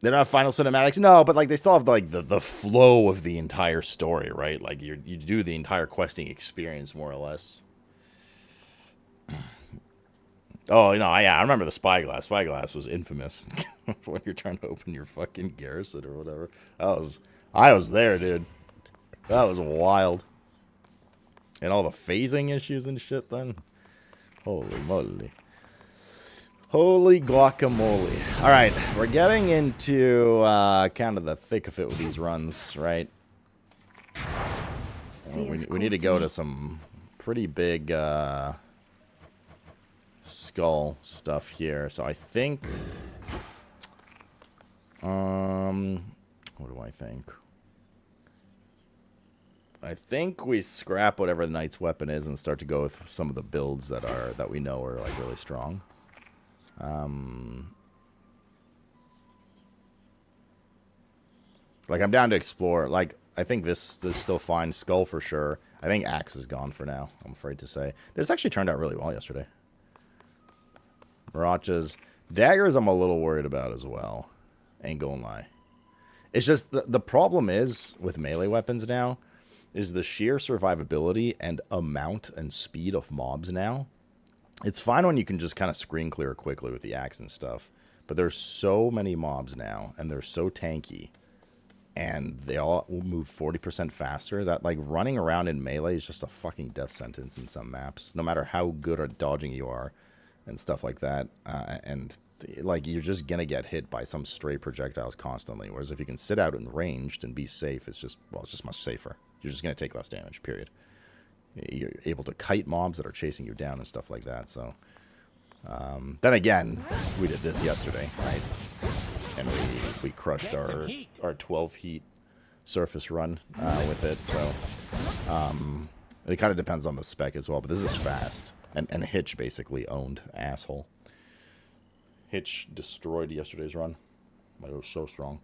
They're not final cinematics, no, but like they still have like the flow of the entire story, right? Like you do the entire questing experience more or less. Oh, yeah, I remember the spyglass. Spyglass was infamous when you're trying to open your fucking garrison or whatever. I was there, dude. That was wild. And all the phasing issues and shit then. Holy moly. Holy guacamole. All right, we're getting into kind of the thick of it with these runs, right? We need to go to some pretty big skull stuff here. So I think... what do I think? I think we scrap whatever the knight's weapon is and start to go with some of the builds that we know are like really strong. Like I'm down to explore. Like I think this is still fine. Skull for sure. I think axe is gone for now. I'm afraid to say this actually turned out really well yesterday. Mirachas, daggers. I'm a little worried about as well. Ain't gonna lie. It's just the problem is with melee weapons now is the sheer survivability and amount and speed of mobs now. It's fine when you can just kind of screen clear quickly with the axe and stuff, but there's so many mobs now, and they're so tanky, and they all move 40% faster that like running around in melee is just a fucking death sentence in some maps, no matter how good at dodging you are and stuff like that. And like you're just gonna get hit by some stray projectiles constantly. Whereas if you can sit out in ranged and be safe, it's just much safer. You're just gonna take less damage. Period. You're able to kite mobs that are chasing you down and stuff like that. So then again, we did this yesterday, right? And we crushed our 12 heat surface run with it. So it kind of depends on the spec as well. But this is fast. And Hitch basically owned asshole. Hitch destroyed yesterday's run. But it was so strong.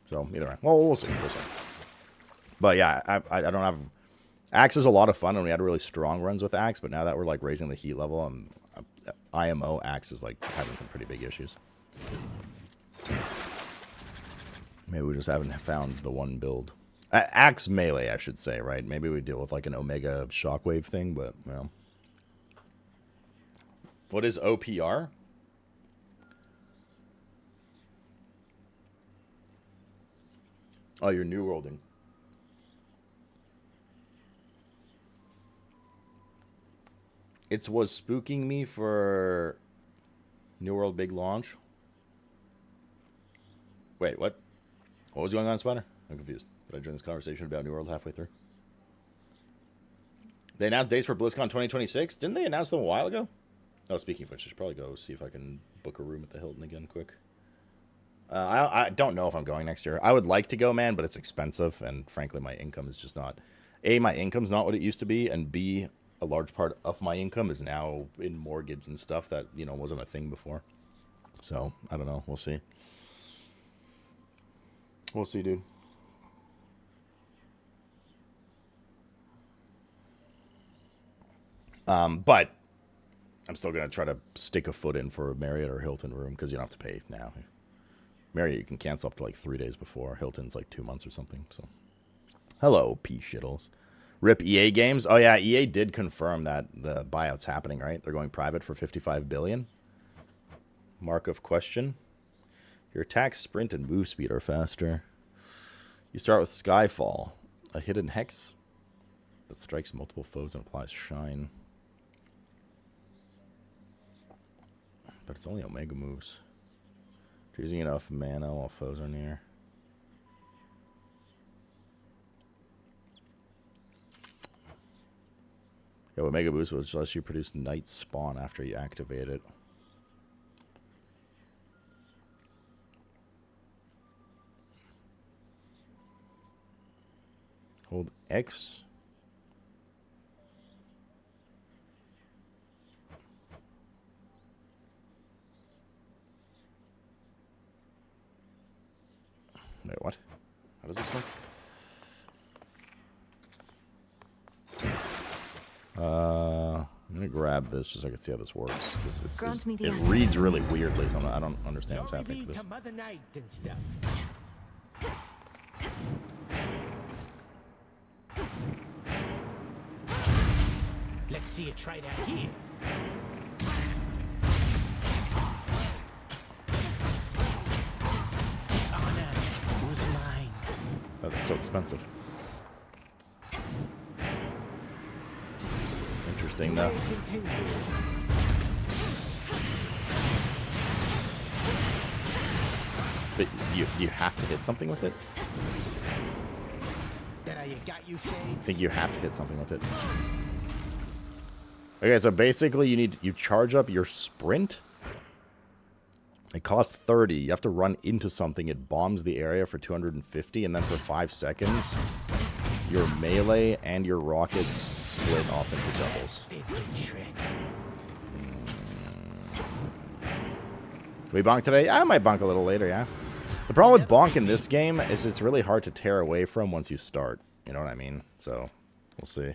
So either way, well, we'll see. But yeah, I don't have. Axe is a lot of fun, and we had really strong runs with Axe. But now that we're like raising the heat level, IMO Axe is like having some pretty big issues. Maybe we just haven't found the one build. Axe melee, I should say, right? Maybe we deal with like an Omega Shockwave thing, but well. What is OPR? Oh, you're new worlding. It was spooking me for New World big launch. Wait, what? What was going on, Spider? I'm confused. Did I join this conversation about New World halfway through? They announced dates for BlizzCon 2026? Didn't they announce them a while ago? Oh, speaking of which, I should probably go see if I can book a room at the Hilton again quick. I don't know if I'm going next year. I would like to go, man, but it's expensive, and frankly, my income is just not... A, my income's not what it used to be, and B, a large part of my income is now in mortgage and stuff that, you know, wasn't a thing before. So, I don't know. We'll see. We'll see, dude. But I'm still going to try to stick a foot in for a Marriott or Hilton room because you don't have to pay now. Marriott, you can cancel up to like 3 days before. Hilton's like 2 months or something. So, hello, P-shittles. RIP EA Games. Oh, yeah, EA did confirm that the buyout's happening, right? They're going private for $55 billion. Mark of question. Your attack, sprint, and move speed are faster. You start with Skyfall, a hidden hex that strikes multiple foes and applies shine. But it's only Omega moves. Using enough mana while foes are near. Yeah, Omega Boost was lets you produce Night Spawn after you activate it. Hold X. Wait, what? How does this work? I'm gonna grab this just so I can see how this works. It It reads really weirdly, so I don't understand what's happening to this. Let's see you try that here. Honor was mine. That is so expensive. Interesting, though. But you have to hit something with it? I think you have to hit something with it. Okay, so basically you charge up your sprint. It costs 30. You have to run into something. It bombs the area for 250, and then for 5 seconds, your melee and your rockets split off into doubles. Do we bonk today? I might bonk a little later, yeah. The problem with bonk in this game is it's really hard to tear away from once you start. You know what I mean? So, we'll see.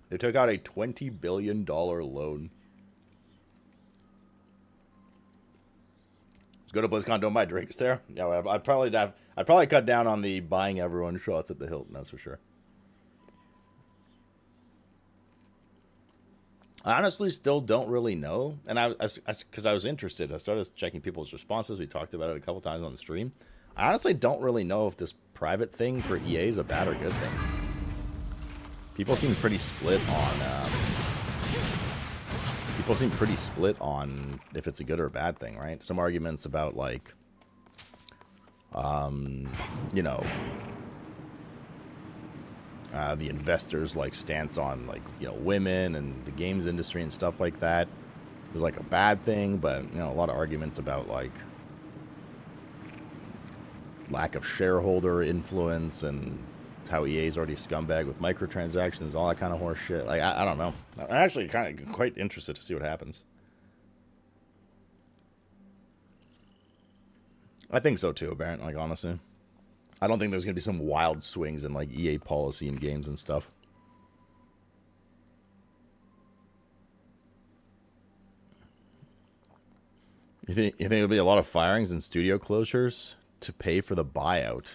They took out a $20 billion loan. Let's go to BlizzCon, don't buy drinks there. Yeah, I'd probably cut down on the buying everyone shots at the Hilton, that's for sure. I honestly still don't really know, and because I was interested, I started checking people's responses. We talked about it a couple times on the stream. I honestly don't really know if this private thing for EA is a bad or good thing. People seem pretty split on if it's a good or a bad thing, right? Some arguments about like, you know, the investors like stance on like, you know, women and the games industry and stuff like that is like a bad thing, but you know, a lot of arguments about like lack of shareholder influence and how EA's already a scumbag with microtransactions, all that kind of horse shit. Like I don't know. I'm actually kind of quite interested to see what happens. I think so too, Barrett, like honestly. I don't think there's going to be some wild swings in, like, EA policy in games and stuff. You think there'll be a lot of firings and studio closures to pay for the buyout?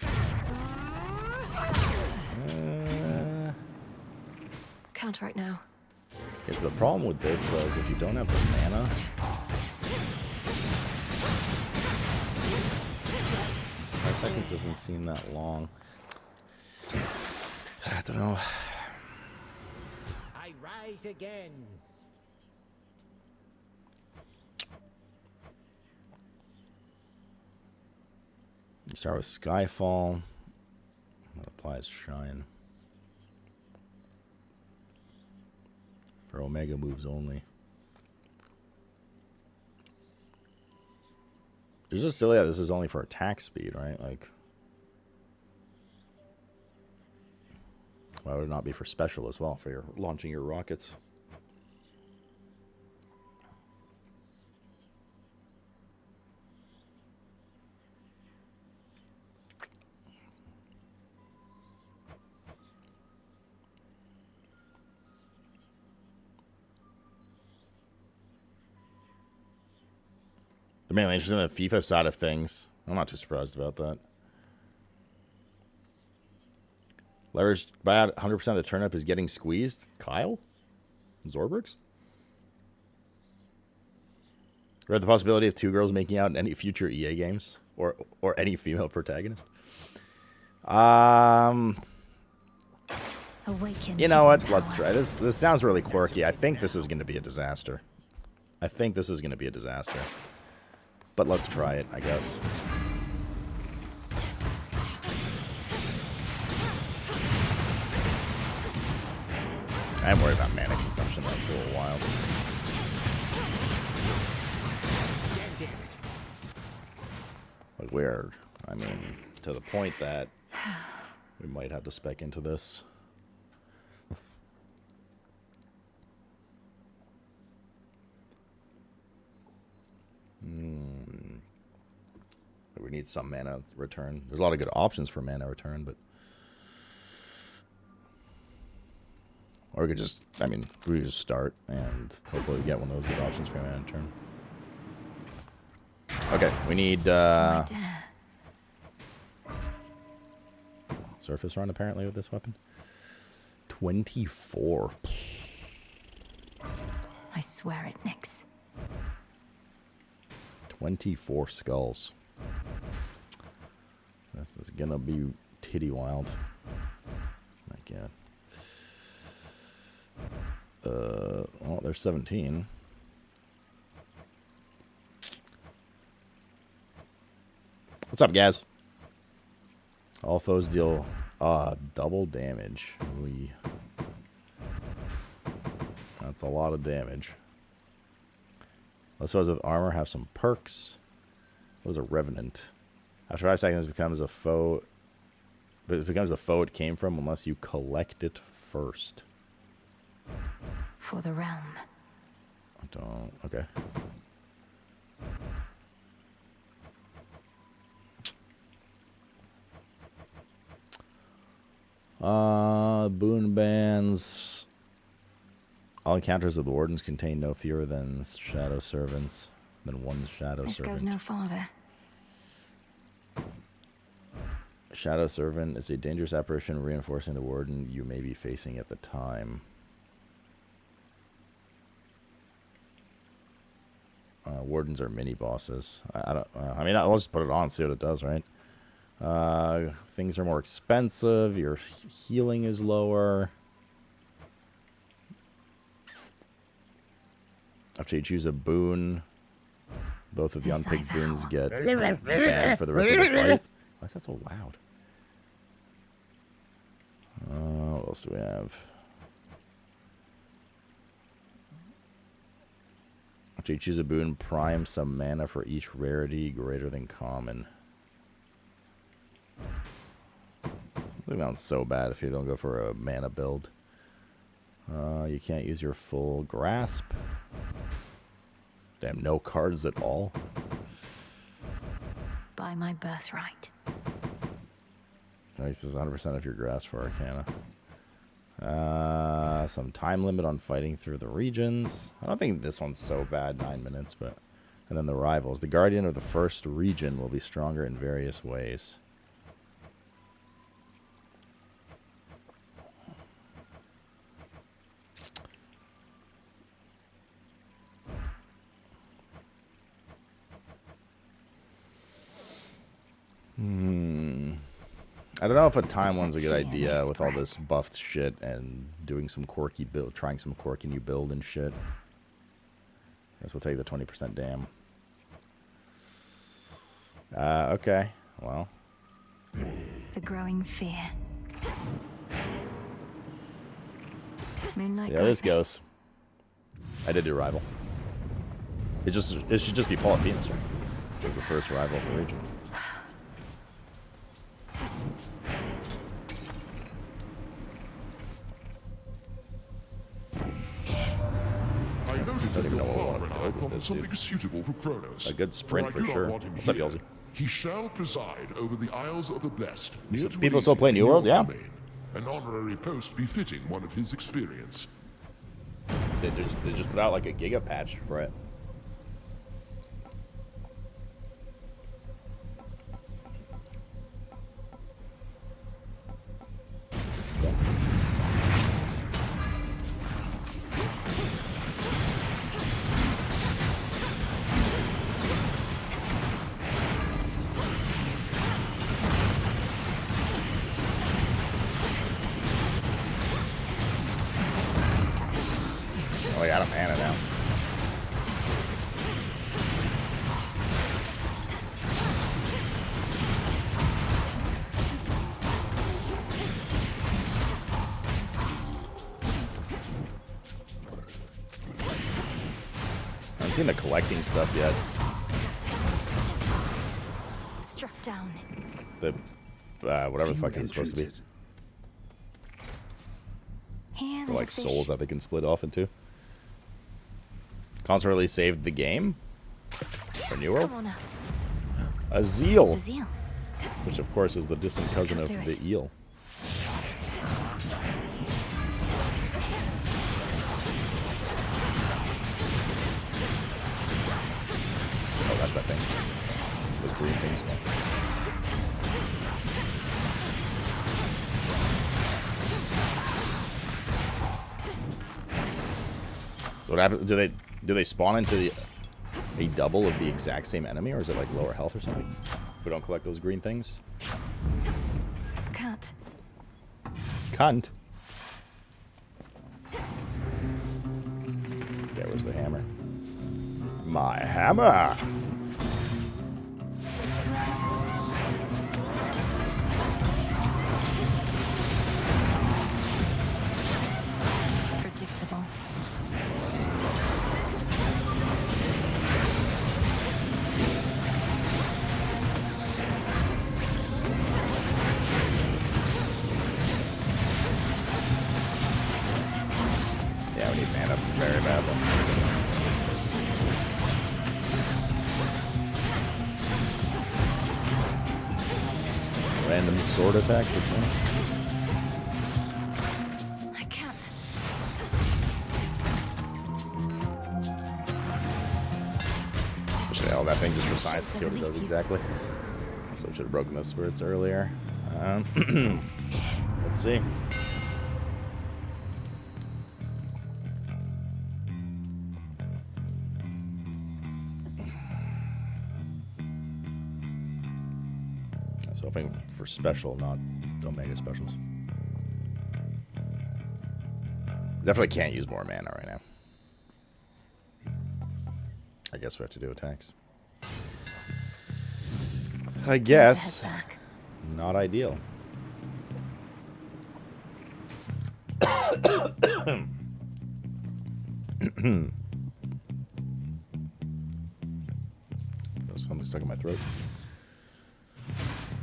Can't right now. Okay, so the problem with this, though, is if you don't have the mana... 5 seconds doesn't seem that long. I don't know. I rise again. You start with Skyfall. That applies Shine. For Omega moves only. It's just silly that this is only for attack speed, right? Like, why would it not be for special as well, for your launching your rockets? They're mainly interested in the FIFA side of things. I'm not too surprised about that. Leverage by 100% of the turnip is getting squeezed. Kyle? Zorbrix? Read the possibility of 2 girls making out in any future EA games? Or any female protagonist? You know what? Let's try. This sounds really quirky. I think this is going to be a disaster. But let's try it, I guess. I am worried about mana consumption. That's a little wild. But we're, I mean, to the point that we might have to spec into this. We need some mana return. There's a lot of good options for mana return, but... Or we could just, I mean, we could just start and hopefully we get one of those good options for mana return. Okay, we need surface run apparently with this weapon. 24. I swear it, Nix. 24 skulls. This is gonna be titty wild. My God. Well, there's 17. What's up, guys? All foes deal double damage. That's a lot of damage. Those foes with armor have some perks. What is a revenant? After 5 seconds, it becomes a foe. But it becomes the foe it came from unless you collect it first. For the realm. I don't. Okay. Boon bands. All encounters of the wardens contain no fewer than shadow servants. Than one shadow This servant. goes no farther. Shadow servant is a dangerous apparition reinforcing the warden you may be facing at the time. Wardens are mini bosses. I don't. I mean, I'll just put it on, see what it does, right? Things are more expensive. Your healing is lower. After you choose a boon, both of the Yes, unpicked I boons vow. get banned for the rest of the fight. Why is that so loud? What else do we have? After you choose a boon, prime some mana for each rarity greater than common. I think that sounds so bad if you don't go for a mana build. You can't use your full grasp. Damn, no cards at all. By my birthright. This is 100% of your grasp for Arcana. Some time limit on fighting through the regions. I don't think this one's so bad, 9 minutes, but... And then the rivals. The guardian of the first region will be stronger in various ways. I don't know if a time one's a good idea with all this buffed shit and doing some quirky build, trying some quirky new build and shit. I guess we'll take the 20% dam. Okay. Well. The growing fear. Moonlight. See how this goes. I did do rival. It should just be Polyphemus, right? This is the first rival of the region. I don't even know what I want to build with this, something dude. suitable for Kronos. A good sprint I for do not sure. want him What's up, here. Yelzy? He shall preside over the Isles of the Blessed. So near to people still Elysium, play New World? your Yeah. domain. An honorary post befitting one of his experience. They just put out like a giga patch for it. Oh, I got a mana now. I haven't seen the collecting stuff yet. Struck down. The whatever the fuck it's supposed to be. Here, The, like little souls fish. that they can split off into. Console release saved the game for New World. Come on out. A zeal. It's a zeal. Which, of course, is the distant cousin of Can't do the it. eel. Oh, that's that thing. Those green things. No. So what happens? Do they spawn into a double of the exact same enemy, or is it like lower health or something? If we don't collect those green things. Cut. Cunt. Okay, where's the hammer? My hammer! Predictable. Yeah, we need mana very badly. Random sword attack for 20. I can't. Should have that thing just for science to see what it does exactly. So I should have broken those spirits earlier. Let's see. I was hoping for special, not Omega specials. Definitely can't use more mana right now. I guess we have to do attacks. I guess. Head back. Not ideal. There's something stuck in my throat.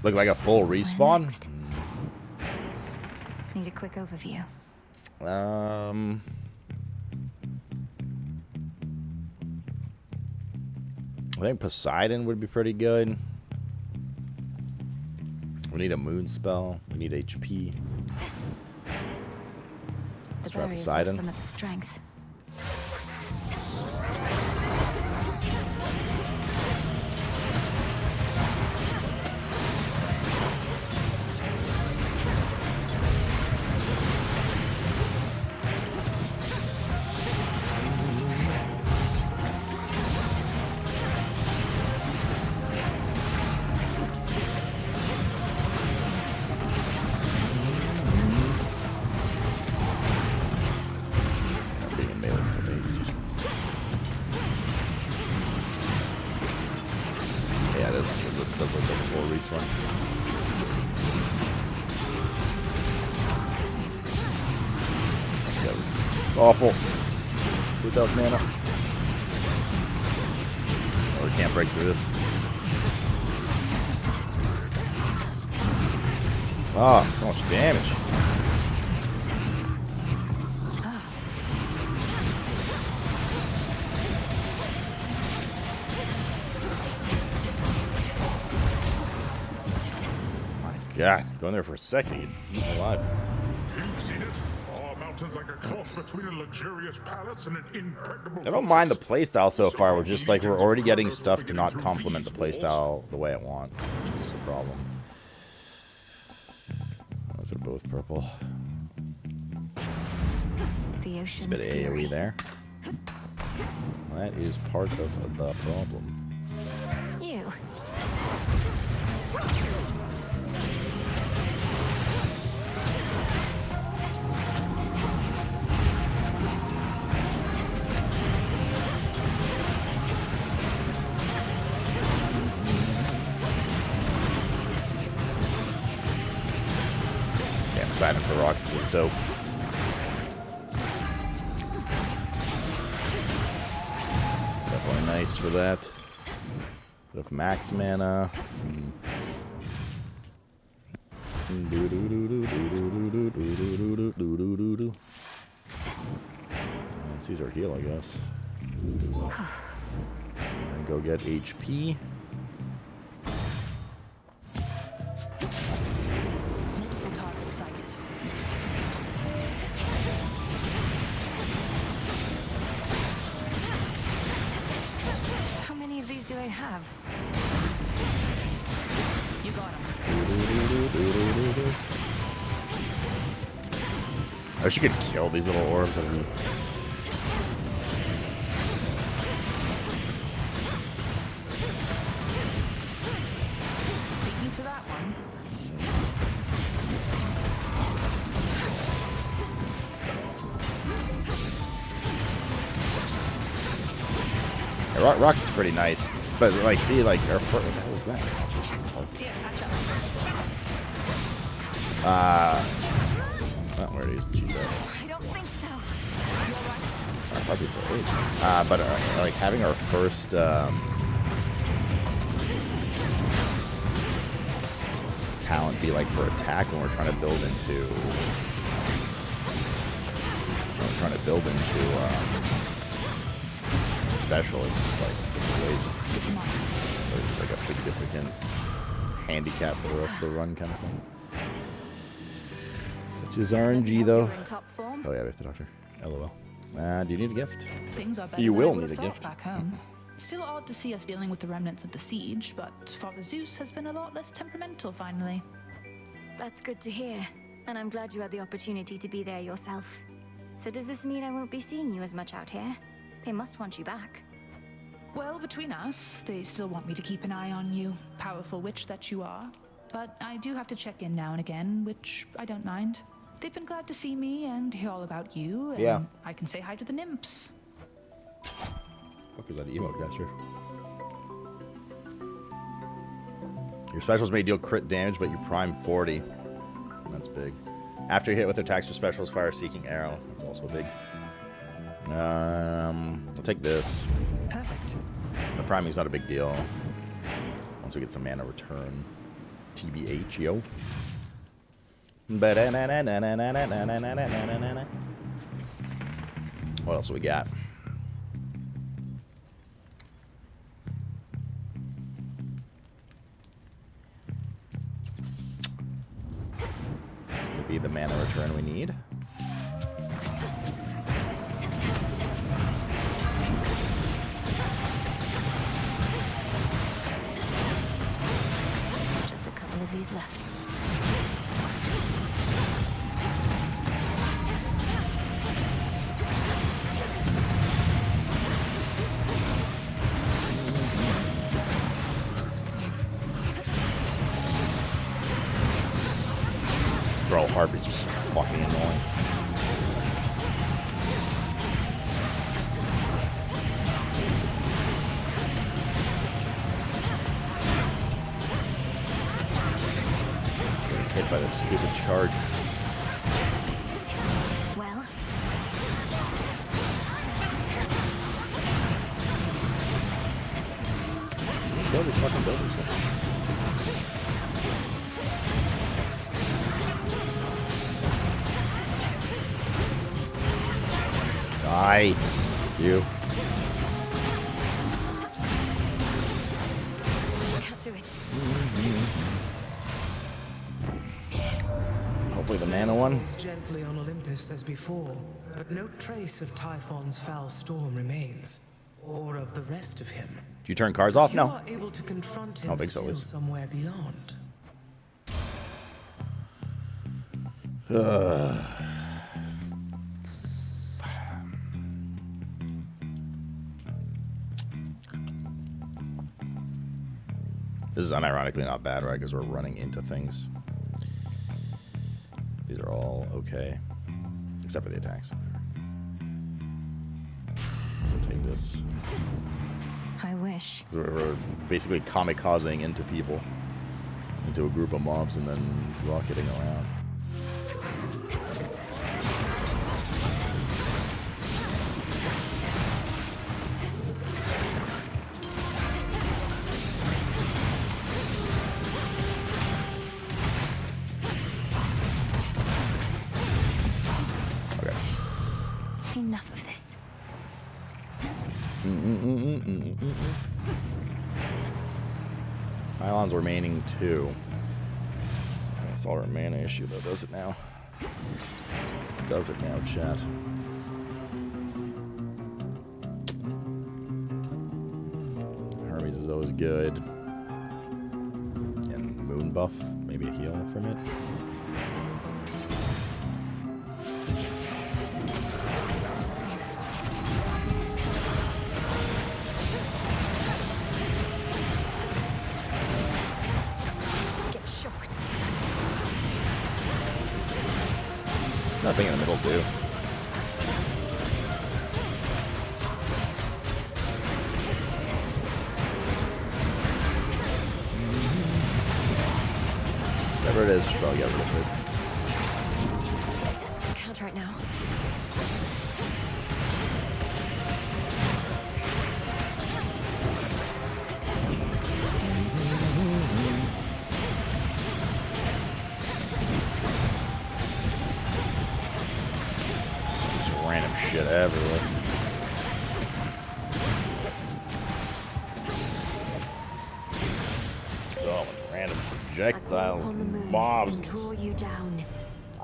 Look like a full Where respawn? next? Need a quick overview. I think Poseidon would be pretty good. We need a moon spell. We need HP. The Let's try barriers Poseidon. lost some of its strength. Being in melee so hasty. Yeah, this does look like a full respawn. That was awful. Without mana. Oh, we can't break through this. Ah, so much damage. God, going there for a second, you'd be alive. You've seen it. Our mountains like a cross between a luxurious palace and an impregnable I don't mind the fortress. playstyle so far. We're just like, we're already getting stuff to not complement the playstyle the way I want, which is a problem. Those are both purple. The It's ocean's a bit of fury. AoE there. That is part of the problem. You. Yeah, Poseidon for rockets is dope. Definitely nice for that. Bit of max mana. Let's use our heal, I guess. And go get HP. Oh, she could kill these little orbs. I mean, Beat me to that one. Rocket's pretty nice, but like, see, like, what the hell is that? Yeah, patch up. Not where it is. Cheeto. I don't think so. Probably so is. But like having our first talent be like for attack when we're trying to build into. Special is just like such a waste. Or just like a significant handicap for the rest of the run kind of thing. Such as RNG though. You're in top form. Oh yeah, we have to doctor. LOL. Do you need a gift? Things are better You than I will would need have a thought gift. back home. Still odd to see us dealing with the remnants of the siege, but Father Zeus has been a lot less temperamental finally. That's good to hear. And I'm glad you had the opportunity to be there yourself. So does this mean I won't be seeing you as much out here? They must want you back. Well, between us, they still want me to keep an eye on you, powerful witch that you are. But I do have to check in now and again, which I don't mind. They've been glad to see me and hear all about you, and Yeah. I can say hi to the nymphs. What was that emote, guys? Your specials may deal crit damage, but you prime 40. That's big. After you hit with attacks, your specials fire a seeking arrow. That's also big. I'll take this. Perfect. The priming's not a big deal. Once we get some mana return. TBH, yo. What else do we got? This could be the mana return we need. Just a couple of these left. Bro, harpies are so fucking annoying. Getting hit by that stupid charge. Well, Kill these fucking buildings. Die. You. can't do it. Hopefully the mana one. Falls gently on Olympus as before, but no trace of Typhon's foul storm remains, or of the rest of him. Did you turn cards off? You No. are able to confront him I don't think so, still Liz. somewhere beyond. This is unironically not bad, right? Because we're running into things. These are all okay. Except for the attacks. So take this. I wish. We're basically kamikazing into people. Into a group of mobs and then rocketing around. Okay. Enough of this. Pylon's remaining 2. So that's all our mana issue though, does it now? Does it now, chat? Hermes is always good. And moon buff, maybe a heal from it. Nothing in the middle, too. Whatever it is, should probably get rid of it. Can't right now. Just random shit everywhere. So much random projectile mobs, And draw you down.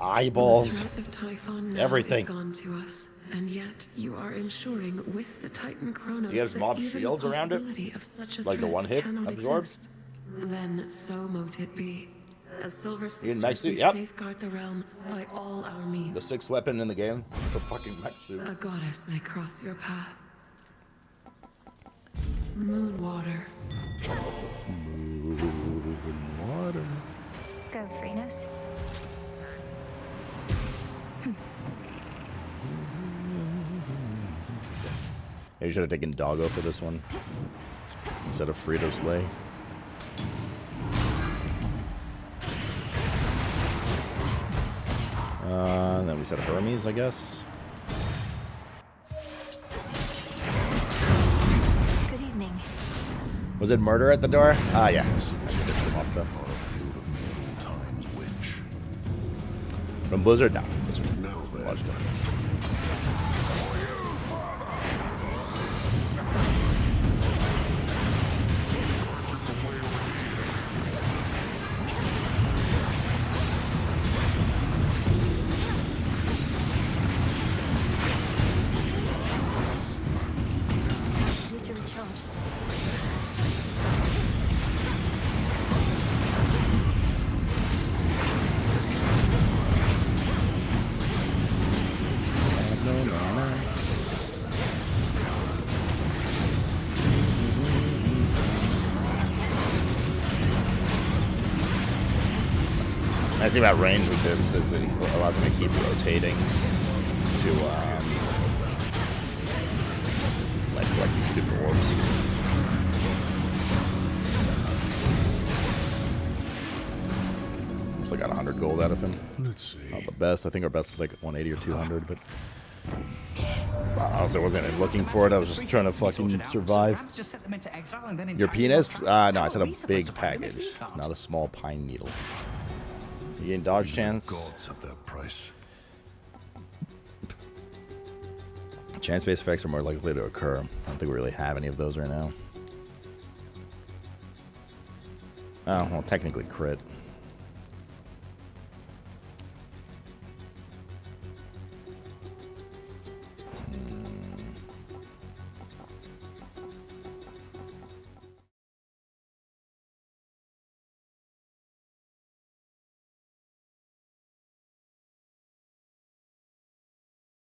eyeballs, The threat of Typhon now everything. is gone to us, and yet you are ensuring with the Titan Chronos You guys that mob even shields the around it? possibility of such a Like the threat one hit cannot absorbs? exist. Then so mote it be. As Silver You in mech Sisters, suit? we Yep. safeguard the realm by all our means. The 6th weapon in the game. The fucking mech suit. A goddess may cross your path. Moonwater. Water. Go, Freenos. Maybe you should have taken Doggo for this one instead of Frito Slay. And then we said Hermes, I guess. Good evening. Was it murder at the door? Ah, yeah. I should have them off though. From Blizzard? No. Blizzard. Watch them. Need to recharge. Nice thing about range with this is it allows me to keep rotating to like collect these stupid orbs. So I got 100 gold out of him. Let's see. Not the best. I think our best was like 180 or 200, but I also wasn't even looking for it. I was just trying to fucking survive. Your penis? No, I said a big package, not a small pine needle. You gain dodge chance. Gods of that price. Chance-based effects are more likely to occur. I don't think we really have any of those right now. Oh, well, technically crit.